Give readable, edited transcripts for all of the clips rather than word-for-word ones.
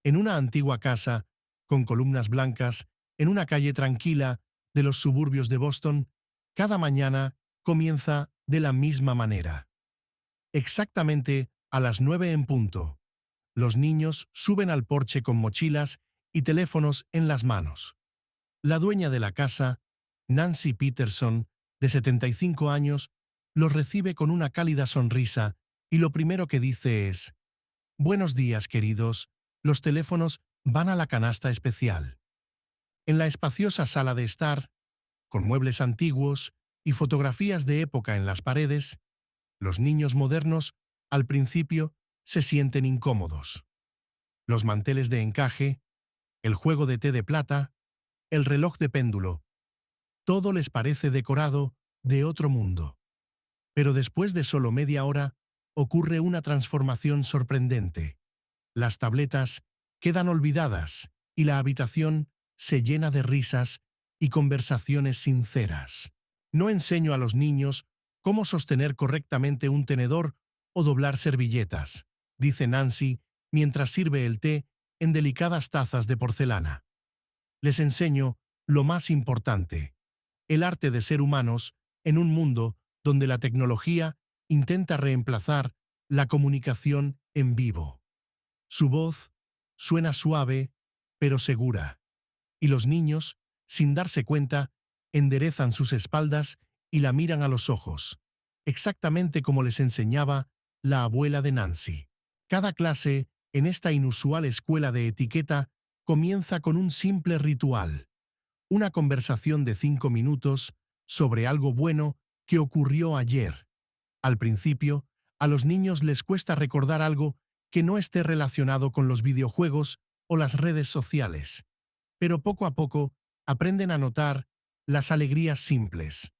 En una antigua casa, con columnas blancas, en una calle tranquila de los suburbios de Boston, cada mañana comienza de la misma manera. Exactamente a las 9 en punto, los niños suben al porche con mochilas y teléfonos en las manos. La dueña de la casa, Nancy Peterson, de 75 años, los recibe con una cálida sonrisa y lo primero que dice es: «Buenos días, queridos, los teléfonos van a la canasta especial». En la espaciosa sala de estar, con muebles antiguos y fotografías de época en las paredes, los niños modernos, al principio, se sienten incómodos. Los manteles de encaje, el juego de té de plata, el reloj de péndulo, todo les parece decorado de otro mundo. Pero después de solo media hora, ocurre una transformación sorprendente. Las tabletas quedan olvidadas y la habitación se llena de risas y conversaciones sinceras. No enseño a los niños cómo sostener correctamente un tenedor o doblar servilletas, dice Nancy mientras sirve el té en delicadas tazas de porcelana. Les enseño lo más importante, el arte de ser humanos en un mundo donde la tecnología intenta reemplazar la comunicación en vivo. Su voz suena suave, pero segura, y los niños, sin darse cuenta, enderezan sus espaldas y la miran a los ojos, exactamente como les enseñaba la abuela de Nancy. Cada clase en esta inusual escuela de etiqueta comienza con un simple ritual, una conversación de 5 minutos sobre algo bueno que ocurrió ayer. Al principio, a los niños les cuesta recordar algo que no esté relacionado con los videojuegos o las redes sociales, pero poco a poco aprenden a notar las alegrías simples,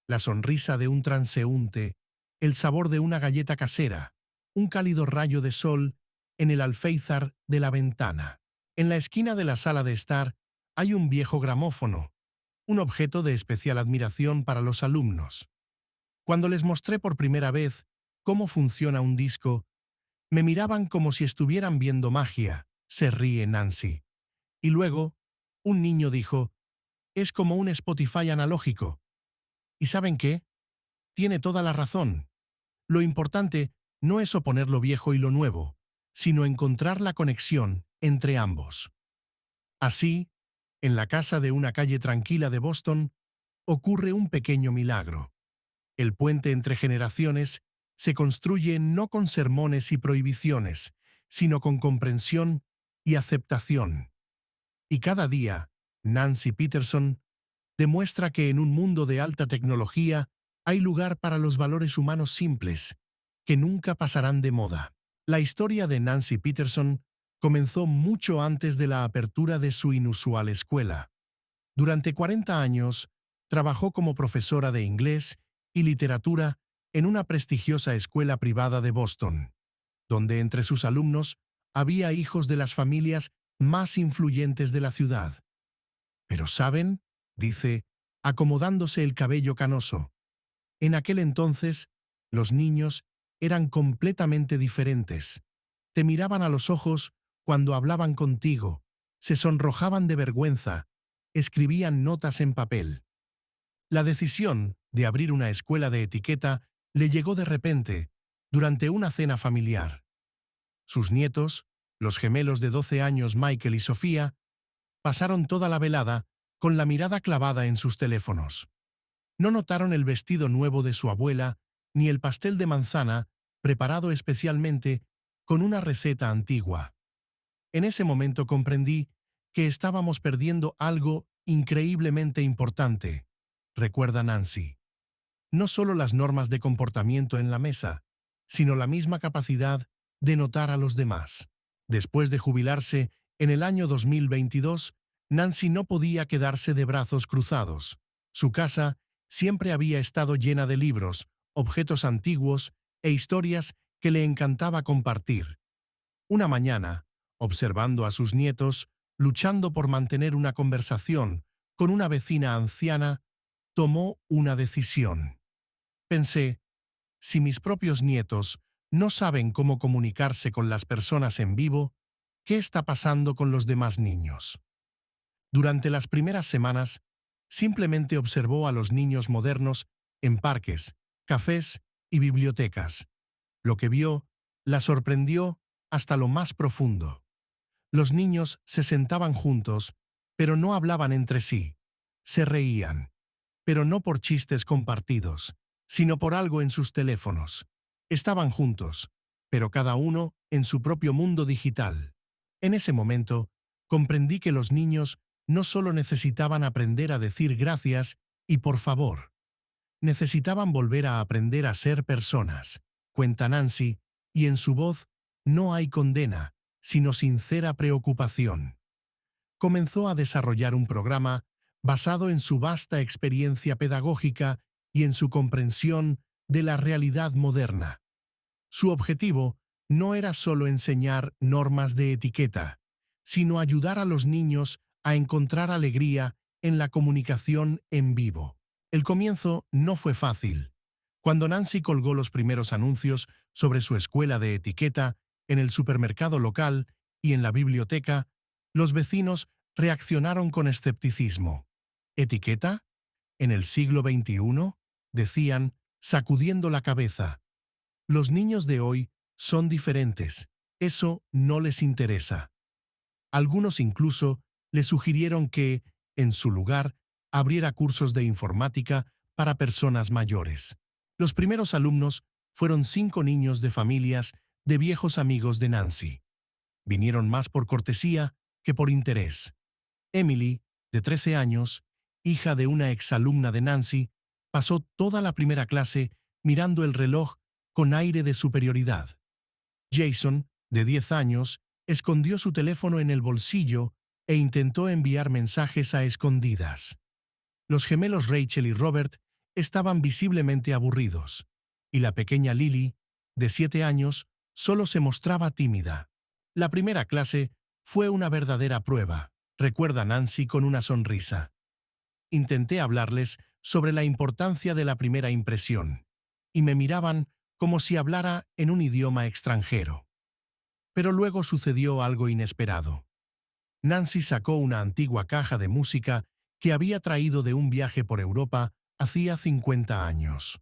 la sonrisa de un transeúnte, el sabor de una galleta casera, un cálido rayo de sol en el alféizar de la ventana. En la esquina de la sala de estar hay un viejo gramófono, un objeto de especial admiración para los alumnos. Cuando les mostré por primera vez cómo funciona un disco, me miraban como si estuvieran viendo magia, se ríe Nancy. Y luego, un niño dijo: «Es como un Spotify analógico». ¿Y saben qué? Tiene toda la razón. Lo importante no es oponer lo viejo y lo nuevo, sino encontrar la conexión entre ambos. Así, en la casa de una calle tranquila de Boston, ocurre un pequeño milagro. El puente entre generaciones se construye no con sermones y prohibiciones, sino con comprensión y aceptación. Y cada día, Nancy Peterson demuestra que en un mundo de alta tecnología hay lugar para los valores humanos simples, que nunca pasarán de moda. La historia de Nancy Peterson comenzó mucho antes de la apertura de su inusual escuela. Durante 40 años, trabajó como profesora de inglés y literatura en una prestigiosa escuela privada de Boston, donde entre sus alumnos había hijos de las familias más influyentes de la ciudad. «Pero ¿saben?», dice, acomodándose el cabello canoso. «En aquel entonces, los niños eran completamente diferentes. Te miraban a los ojos cuando hablaban contigo, se sonrojaban de vergüenza, escribían notas en papel». La decisión de abrir una escuela de etiqueta le llegó de repente, durante una cena familiar. Sus nietos, los gemelos de 12 años Michael y Sofía, pasaron toda la velada con la mirada clavada en sus teléfonos. No notaron el vestido nuevo de su abuela ni el pastel de manzana preparado especialmente con una receta antigua. En ese momento comprendí que estábamos perdiendo algo increíblemente importante, recuerda Nancy. No solo las normas de comportamiento en la mesa, sino la misma capacidad de notar a los demás. Después de jubilarse en el año 2022, Nancy no podía quedarse de brazos cruzados. Su casa siempre había estado llena de libros, objetos antiguos e historias que le encantaba compartir. Una mañana, observando a sus nietos, luchando por mantener una conversación con una vecina anciana, tomó una decisión. Pensé, si mis propios nietos no saben cómo comunicarse con las personas en vivo, ¿qué está pasando con los demás niños? Durante las primeras semanas, simplemente observó a los niños modernos en parques, cafés y bibliotecas. Lo que vio la sorprendió hasta lo más profundo. Los niños se sentaban juntos, pero no hablaban entre sí. Se reían, pero no por chistes compartidos, sino por algo en sus teléfonos. Estaban juntos, pero cada uno en su propio mundo digital. En ese momento, comprendí que los niños no solo necesitaban aprender a decir gracias y por favor, necesitaban volver a aprender a ser personas, cuenta Nancy, y en su voz no hay condena, sino sincera preocupación. Comenzó a desarrollar un programa basado en su vasta experiencia pedagógica y en su comprensión de la realidad moderna. Su objetivo no era solo enseñar normas de etiqueta, sino ayudar a los niños a encontrar alegría en la comunicación en vivo. El comienzo no fue fácil. Cuando Nancy colgó los primeros anuncios sobre su escuela de etiqueta en el supermercado local y en la biblioteca, los vecinos reaccionaron con escepticismo. ¿Etiqueta? ¿En el siglo XXI? Decían, sacudiendo la cabeza. Los niños de hoy son diferentes. Eso no les interesa. Algunos incluso le sugirieron que, en su lugar, abriera cursos de informática para personas mayores. Los primeros alumnos fueron 5 niños de familias de viejos amigos de Nancy. Vinieron más por cortesía que por interés. Emily, de 13 años, hija de una exalumna de Nancy, pasó toda la primera clase mirando el reloj con aire de superioridad. Jason, de 10 años, escondió su teléfono en el bolsillo e intentó enviar mensajes a escondidas. Los gemelos Rachel y Robert estaban visiblemente aburridos, y la pequeña Lily, de 7 años, solo se mostraba tímida. La primera clase fue una verdadera prueba, recuerda Nancy con una sonrisa. Intenté hablarles sobre la importancia de la primera impresión, y me miraban como si hablara en un idioma extranjero. Pero luego sucedió algo inesperado. Nancy sacó una antigua caja de música que había traído de un viaje por Europa hacía 50 años.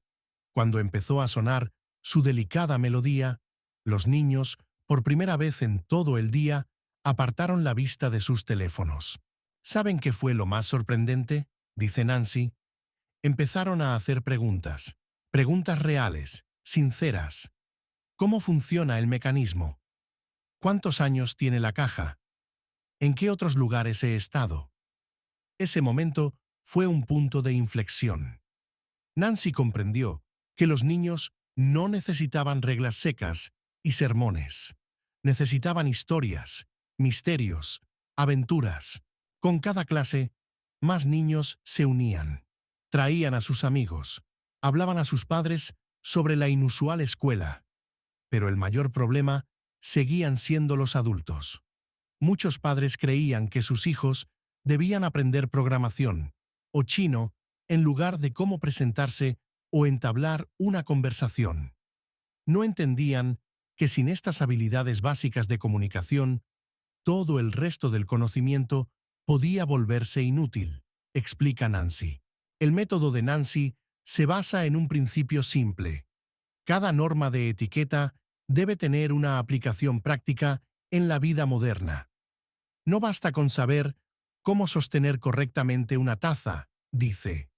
Cuando empezó a sonar su delicada melodía, los niños, por primera vez en todo el día, apartaron la vista de sus teléfonos. ¿Saben qué fue lo más sorprendente?, dice Nancy. Empezaron a hacer preguntas. Preguntas reales, sinceras. ¿Cómo funciona el mecanismo? ¿Cuántos años tiene la caja? ¿En qué otros lugares he estado? Ese momento fue un punto de inflexión. Nancy comprendió que los niños no necesitaban reglas secas y sermones. Necesitaban historias, misterios, aventuras. Con cada clase, más niños se unían. Traían a sus amigos. Hablaban a sus padres sobre la inusual escuela. Pero el mayor problema seguían siendo los adultos. Muchos padres creían que sus hijos debían aprender programación o chino en lugar de cómo presentarse o entablar una conversación. No entendían que sin estas habilidades básicas de comunicación, todo el resto del conocimiento podía volverse inútil, explica Nancy. El método de Nancy se basa en un principio simple. Cada norma de etiqueta debe tener una aplicación práctica en la vida moderna. No basta con saber cómo sostener correctamente una taza, dice.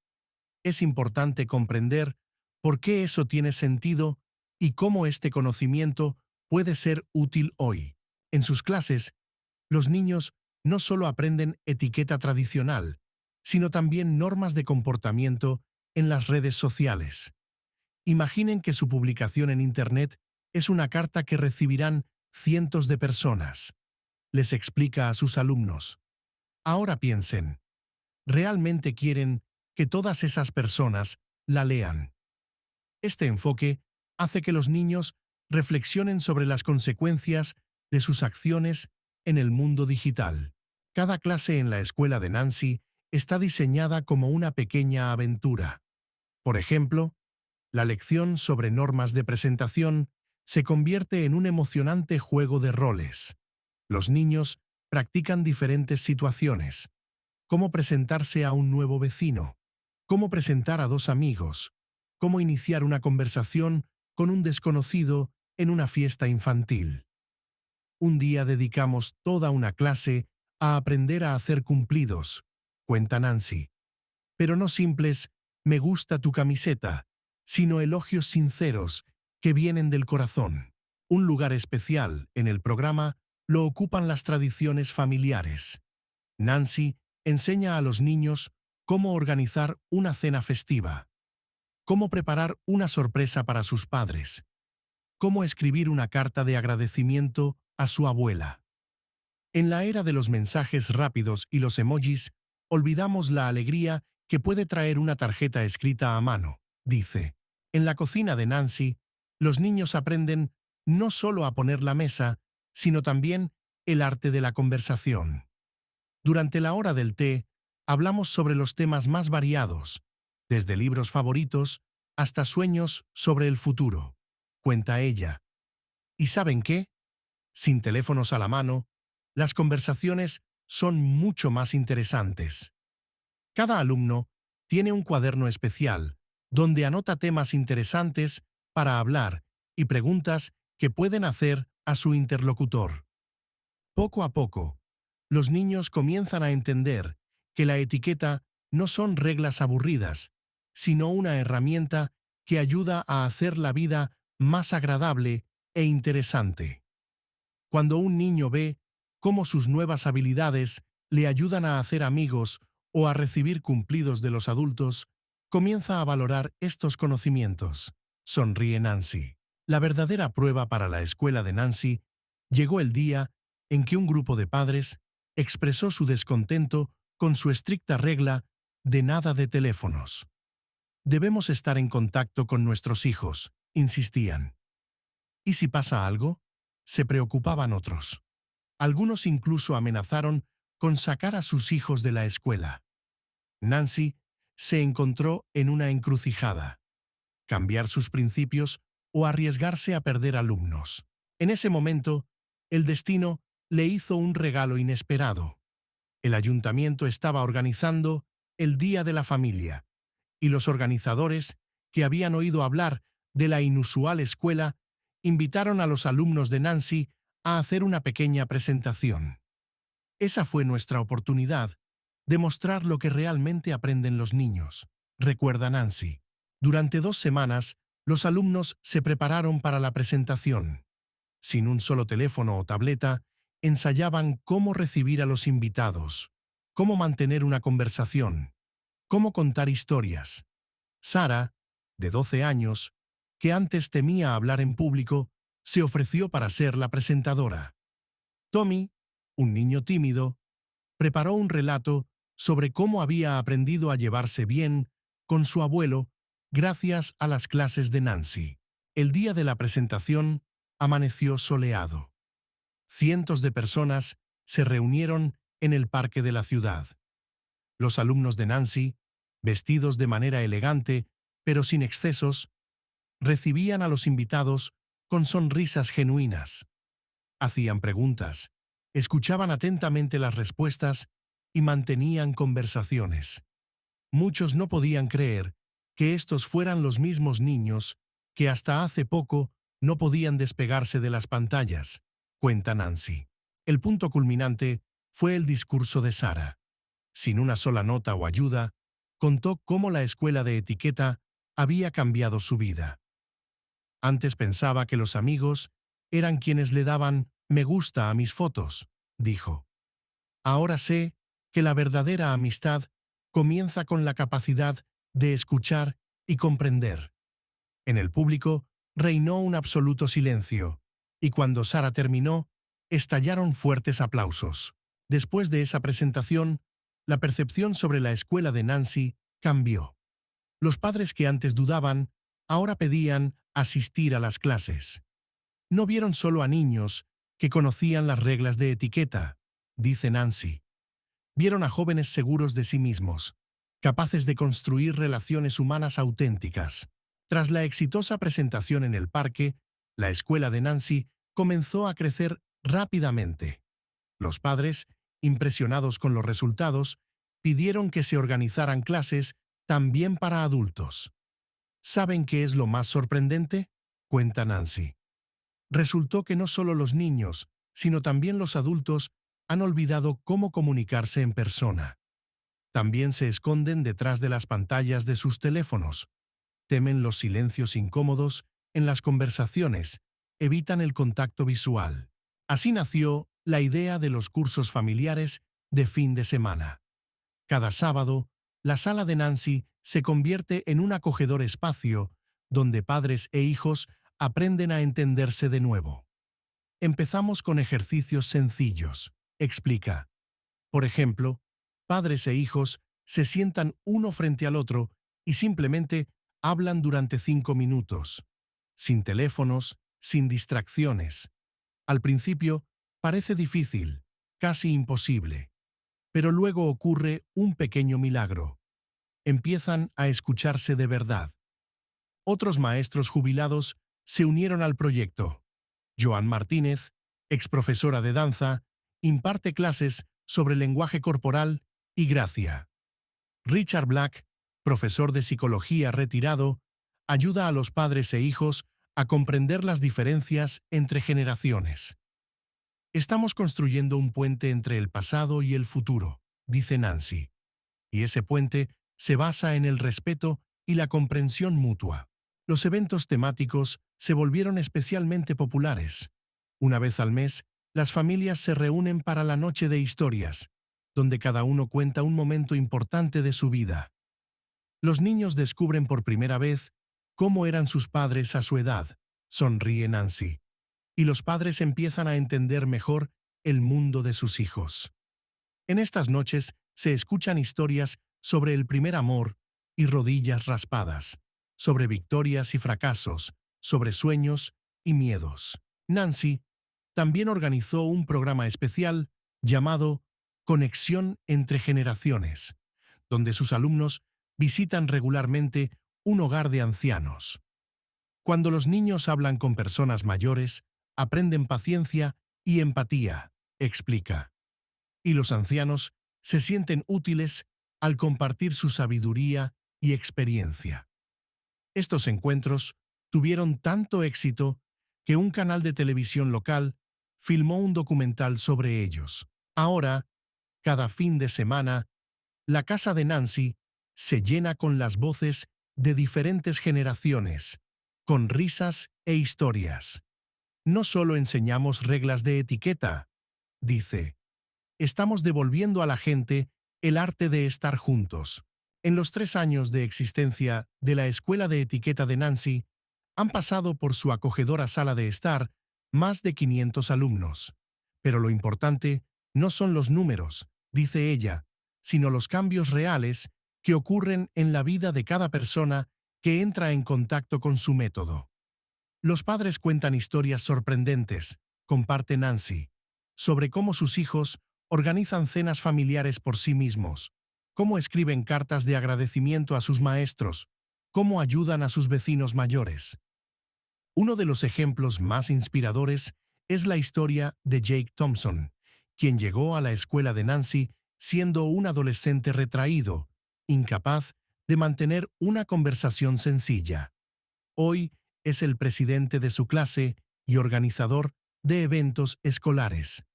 Es importante comprender por qué eso tiene sentido y cómo este conocimiento puede ser útil hoy. En sus clases, los niños no solo aprenden etiqueta tradicional, sino también normas de comportamiento en las redes sociales. Imaginen que su publicación en Internet es una carta que recibirán cientos de personas. Les explica a sus alumnos. Ahora piensen, ¿realmente quieren que todas esas personas la lean? Este enfoque hace que los niños reflexionen sobre las consecuencias de sus acciones en el mundo digital. Cada clase en la escuela de Nancy está diseñada como una pequeña aventura. Por ejemplo, la lección sobre normas de presentación se convierte en un emocionante juego de roles. Los niños practican diferentes situaciones. Cómo presentarse a un nuevo vecino, cómo presentar a dos amigos, cómo iniciar una conversación con un desconocido en una fiesta infantil. Un día dedicamos toda una clase a aprender a hacer cumplidos, cuenta Nancy. Pero no simples «me gusta tu camiseta», sino elogios sinceros que vienen del corazón. Un lugar especial en el programa lo ocupan las tradiciones familiares. Nancy enseña a los niños cómo organizar una cena festiva, cómo preparar una sorpresa para sus padres, cómo escribir una carta de agradecimiento a su abuela. En la era de los mensajes rápidos y los emojis, olvidamos la alegría que puede traer una tarjeta escrita a mano, dice. En la cocina de Nancy, los niños aprenden no solo a poner la mesa, sino también el arte de la conversación. Durante la hora del té, hablamos sobre los temas más variados, desde libros favoritos hasta sueños sobre el futuro, cuenta ella. ¿Y saben qué? Sin teléfonos a la mano, las conversaciones son mucho más interesantes. Cada alumno tiene un cuaderno especial donde anota temas interesantes para hablar y preguntas que pueden hacer a su interlocutor. Poco a poco, los niños comienzan a entender que la etiqueta no son reglas aburridas, sino una herramienta que ayuda a hacer la vida más agradable e interesante. Cuando un niño ve cómo sus nuevas habilidades le ayudan a hacer amigos o a recibir cumplidos de los adultos, comienza a valorar estos conocimientos. Sonríe Nancy. La verdadera prueba para la escuela de Nancy llegó el día en que un grupo de padres expresó su descontento con su estricta regla de nada de teléfonos. Debemos estar en contacto con nuestros hijos, insistían. ¿Y si pasa algo? Se preocupaban otros. Algunos incluso amenazaron con sacar a sus hijos de la escuela. Nancy se encontró en una encrucijada: cambiar sus principios o arriesgarse a perder alumnos. En ese momento, el destino le hizo un regalo inesperado. El ayuntamiento estaba organizando el Día de la Familia, y los organizadores, que habían oído hablar de la inusual escuela, invitaron a los alumnos de Nancy a hacer una pequeña presentación. Esa fue nuestra oportunidad de mostrar lo que realmente aprenden los niños, recuerda Nancy. Durante 2 semanas, los alumnos se prepararon para la presentación. Sin un solo teléfono o tableta, ensayaban cómo recibir a los invitados, cómo mantener una conversación, cómo contar historias. Sara, de 12 años, que antes temía hablar en público, se ofreció para ser la presentadora. Tommy, un niño tímido, preparó un relato sobre cómo había aprendido a llevarse bien con su abuelo gracias a las clases de Nancy. El día de la presentación amaneció soleado. Cientos de personas se reunieron en el parque de la ciudad. Los alumnos de Nancy, vestidos de manera elegante, pero sin excesos, recibían a los invitados con sonrisas genuinas. Hacían preguntas, escuchaban atentamente las respuestas y mantenían conversaciones. Muchos no podían creer que estos fueran los mismos niños que hasta hace poco no podían despegarse de las pantallas, cuenta Nancy. El punto culminante fue el discurso de Sara. Sin una sola nota o ayuda, contó cómo la escuela de etiqueta había cambiado su vida. Antes pensaba que los amigos eran quienes le daban me gusta a mis fotos, dijo. Ahora sé que la verdadera amistad comienza con la capacidad de escuchar y comprender. En el público reinó un absoluto silencio, y cuando Sara terminó, estallaron fuertes aplausos. Después de esa presentación, la percepción sobre la escuela de Nancy cambió. Los padres que antes dudaban, ahora pedían asistir a las clases. No vieron solo a niños que conocían las reglas de etiqueta, dice Nancy. Vieron a jóvenes seguros de sí mismos, capaces de construir relaciones humanas auténticas. Tras la exitosa presentación en el parque, la escuela de Nancy comenzó a crecer rápidamente. Los padres, impresionados con los resultados, pidieron que se organizaran clases también para adultos. ¿Saben qué es lo más sorprendente?, cuenta Nancy. Resultó que no solo los niños, sino también los adultos han olvidado cómo comunicarse en persona. También se esconden detrás de las pantallas de sus teléfonos. Temen los silencios incómodos en las conversaciones, evitan el contacto visual. Así nació la idea de los cursos familiares de fin de semana. Cada sábado, la sala de Nancy se convierte en un acogedor espacio donde padres e hijos aprenden a entenderse de nuevo. Empezamos con ejercicios sencillos, explica. Por ejemplo, padres e hijos se sientan uno frente al otro y simplemente hablan durante 5 minutos, sin teléfonos, sin distracciones. Al principio parece difícil, casi imposible, pero luego ocurre un pequeño milagro. Empiezan a escucharse de verdad. Otros maestros jubilados se unieron al proyecto. Joan Martínez, exprofesora de danza, imparte clases sobre lenguaje corporal y gracia. Richard Black, profesor de psicología retirado, ayuda a los padres e hijos a comprender las diferencias entre generaciones. Estamos construyendo un puente entre el pasado y el futuro, dice Nancy. Y ese puente se basa en el respeto y la comprensión mutua. Los eventos temáticos se volvieron especialmente populares. Una vez al mes, las familias se reúnen para la noche de historias, donde cada uno cuenta un momento importante de su vida. Los niños descubren por primera vez cómo eran sus padres a su edad, sonríe Nancy, y los padres empiezan a entender mejor el mundo de sus hijos. En estas noches se escuchan historias sobre el primer amor y rodillas raspadas, sobre victorias y fracasos, sobre sueños y miedos. Nancy también organizó un programa especial llamado Conexión entre Generaciones, donde sus alumnos visitan regularmente un hogar de ancianos. Cuando los niños hablan con personas mayores, aprenden paciencia y empatía, explica. Y los ancianos se sienten útiles al compartir su sabiduría y experiencia. Estos encuentros tuvieron tanto éxito que un canal de televisión local filmó un documental sobre ellos. Ahora, cada fin de semana, la casa de Nancy se llena con las voces de diferentes generaciones, con risas e historias. No solo enseñamos reglas de etiqueta, dice, estamos devolviendo a la gente el arte de estar juntos. En los 3 años de existencia de la Escuela de Etiqueta de Nancy, han pasado por su acogedora sala de estar más de 500 alumnos. Pero lo importante no son los números, dice ella, sino los cambios reales que ocurren en la vida de cada persona que entra en contacto con su método. Los padres cuentan historias sorprendentes, comparte Nancy, sobre cómo sus hijos organizan cenas familiares por sí mismos, cómo escriben cartas de agradecimiento a sus maestros, cómo ayudan a sus vecinos mayores. Uno de los ejemplos más inspiradores es la historia de Jake Thompson, quien llegó a la escuela de Nancy siendo un adolescente retraído, incapaz de mantener una conversación sencilla. Hoy es el presidente de su clase y organizador de eventos escolares.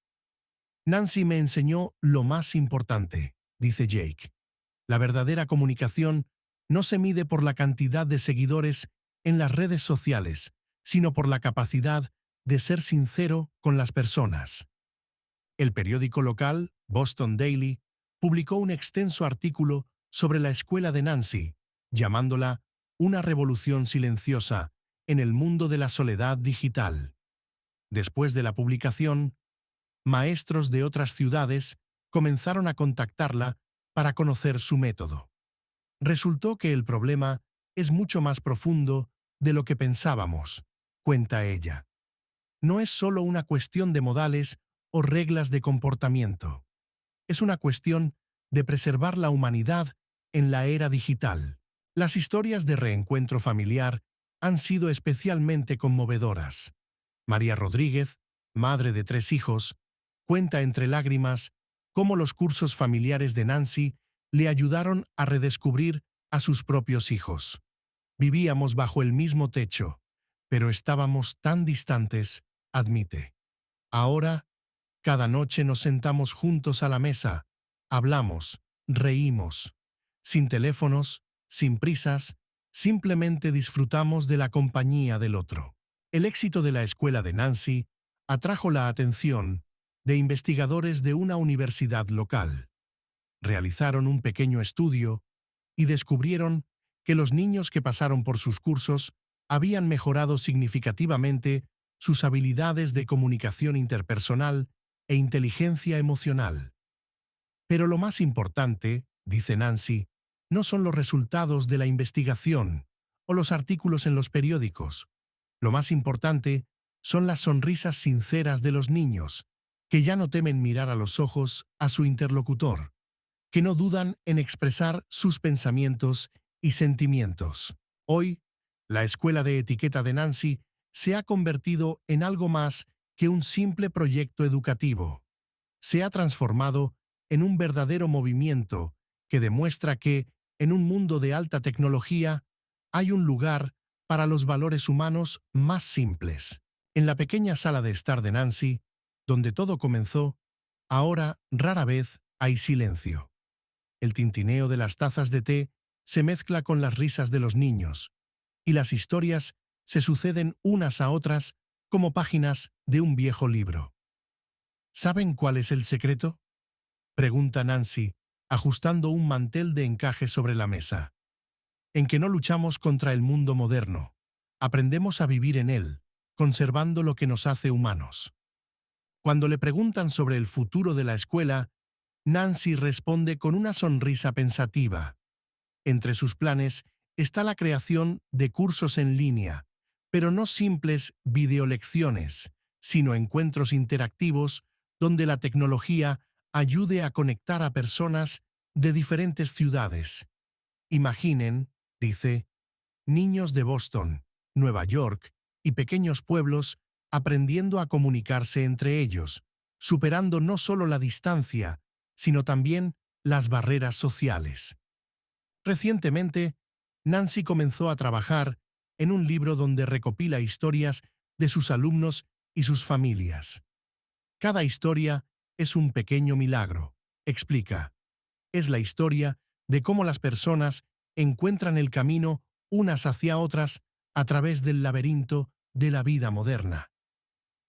Nancy me enseñó lo más importante, dice Jake. La verdadera comunicación no se mide por la cantidad de seguidores en las redes sociales, sino por la capacidad de ser sincero con las personas. El periódico local, Boston Daily, publicó un extenso artículo sobre la escuela de Nancy, llamándola una revolución silenciosa en el mundo de la soledad digital. Después de la publicación, maestros de otras ciudades comenzaron a contactarla para conocer su método. Resultó que el problema es mucho más profundo de lo que pensábamos, cuenta ella. No es solo una cuestión de modales o reglas de comportamiento. Es una cuestión de preservar la humanidad en la era digital. Las historias de reencuentro familiar han sido especialmente conmovedoras. María Rodríguez, madre de 3 hijos, cuenta entre lágrimas cómo los cursos familiares de Nancy le ayudaron a redescubrir a sus propios hijos. Vivíamos bajo el mismo techo, pero estábamos tan distantes, admite. Ahora, cada noche nos sentamos juntos a la mesa, hablamos, reímos, sin teléfonos, sin prisas, simplemente disfrutamos de la compañía del otro. El éxito de la escuela de Nancy atrajo la atención de investigadores de una universidad local. Realizaron un pequeño estudio y descubrieron que los niños que pasaron por sus cursos habían mejorado significativamente sus habilidades de comunicación interpersonal e inteligencia emocional. Pero lo más importante, dice Nancy, no son los resultados de la investigación o los artículos en los periódicos. Lo más importante son las sonrisas sinceras de los niños, que ya no temen mirar a los ojos a su interlocutor, que no dudan en expresar sus pensamientos y sentimientos. Hoy, la escuela de etiqueta de Nancy se ha convertido en algo más que un simple proyecto educativo. Se ha transformado en un verdadero movimiento que demuestra que, en un mundo de alta tecnología, hay un lugar para los valores humanos más simples. En la pequeña sala de estar de Nancy, donde todo comenzó, ahora rara vez hay silencio. El tintineo de las tazas de té se mezcla con las risas de los niños, y las historias se suceden unas a otras como páginas de un viejo libro. ¿Saben cuál es el secreto?, pregunta Nancy, ajustando un mantel de encaje sobre la mesa. En que no luchamos contra el mundo moderno, aprendemos a vivir en él, conservando lo que nos hace humanos. Cuando le preguntan sobre el futuro de la escuela, Nancy responde con una sonrisa pensativa. Entre sus planes está la creación de cursos en línea, pero no simples videolecciones, sino encuentros interactivos donde la tecnología ayude a conectar a personas de diferentes ciudades. Imaginen, dice, niños de Boston, Nueva York y pequeños pueblos aprendiendo a comunicarse entre ellos, superando no solo la distancia, sino también las barreras sociales. Recientemente, Nancy comenzó a trabajar en un libro donde recopila historias de sus alumnos y sus familias. Cada historia es un pequeño milagro, explica. Es la historia de cómo las personas encuentran el camino unas hacia otras a través del laberinto de la vida moderna.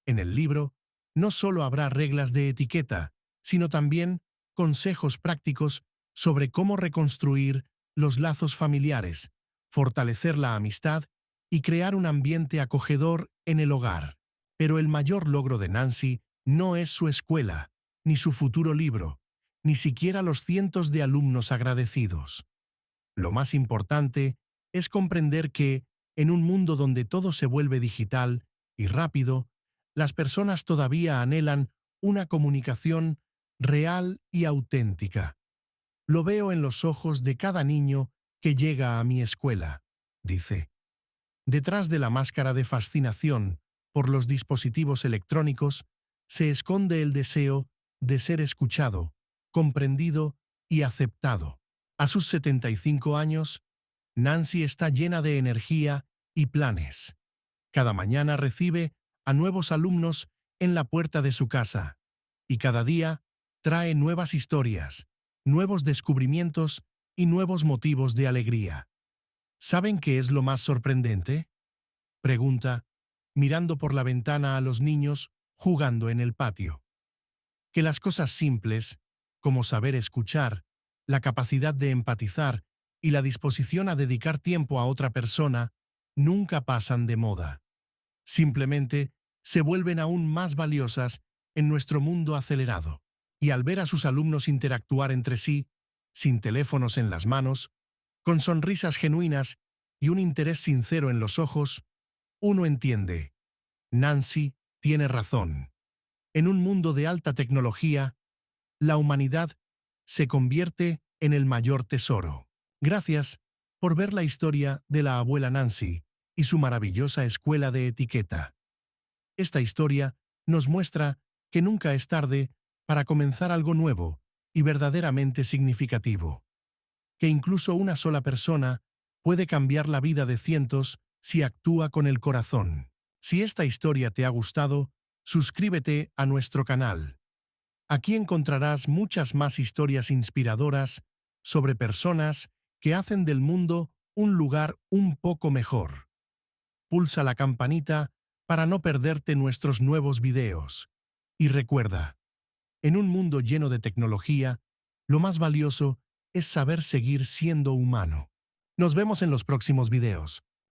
En el libro, no solo habrá reglas de etiqueta, sino también consejos prácticos sobre cómo reconstruir los lazos familiares, fortalecer la amistad y crear un ambiente acogedor en el hogar. Pero el mayor logro de Nancy no es su escuela, ni su futuro libro, ni siquiera los cientos de alumnos agradecidos. Lo más importante es comprender que, en un mundo donde todo se vuelve digital y rápido, las personas todavía anhelan una comunicación real y auténtica. Lo veo en los ojos de cada niño que llega a mi escuela, dice. Detrás de la máscara de fascinación por los dispositivos electrónicos se esconde el deseo de ser escuchado, comprendido y aceptado. A sus 75 años, Nancy está llena de energía y planes. Cada mañana recibe a nuevos alumnos en la puerta de su casa, y cada día trae nuevas historias, nuevos descubrimientos y nuevos motivos de alegría. ¿Saben qué es lo más sorprendente?, pregunta, mirando por la ventana a los niños jugando en el patio. Que las cosas simples, como saber escuchar, la capacidad de empatizar y la disposición a dedicar tiempo a otra persona, nunca pasan de moda. Simplemente se vuelven aún más valiosas en nuestro mundo acelerado. Y al ver a sus alumnos interactuar entre sí, sin teléfonos en las manos, con sonrisas genuinas y un interés sincero en los ojos, uno entiende. Nancy tiene razón. En un mundo de alta tecnología, la humanidad se convierte en el mayor tesoro. Gracias por ver la historia de la abuela Nancy y su maravillosa escuela de etiqueta. Esta historia nos muestra que nunca es tarde para comenzar algo nuevo y verdaderamente significativo. Que incluso una sola persona puede cambiar la vida de cientos si actúa con el corazón. Si esta historia te ha gustado, suscríbete a nuestro canal. Aquí encontrarás muchas más historias inspiradoras sobre personas que hacen del mundo un lugar un poco mejor. Pulsa la campanita para no perderte nuestros nuevos videos. Y recuerda, en un mundo lleno de tecnología, lo más valioso es saber seguir siendo humano. Nos vemos en los próximos videos.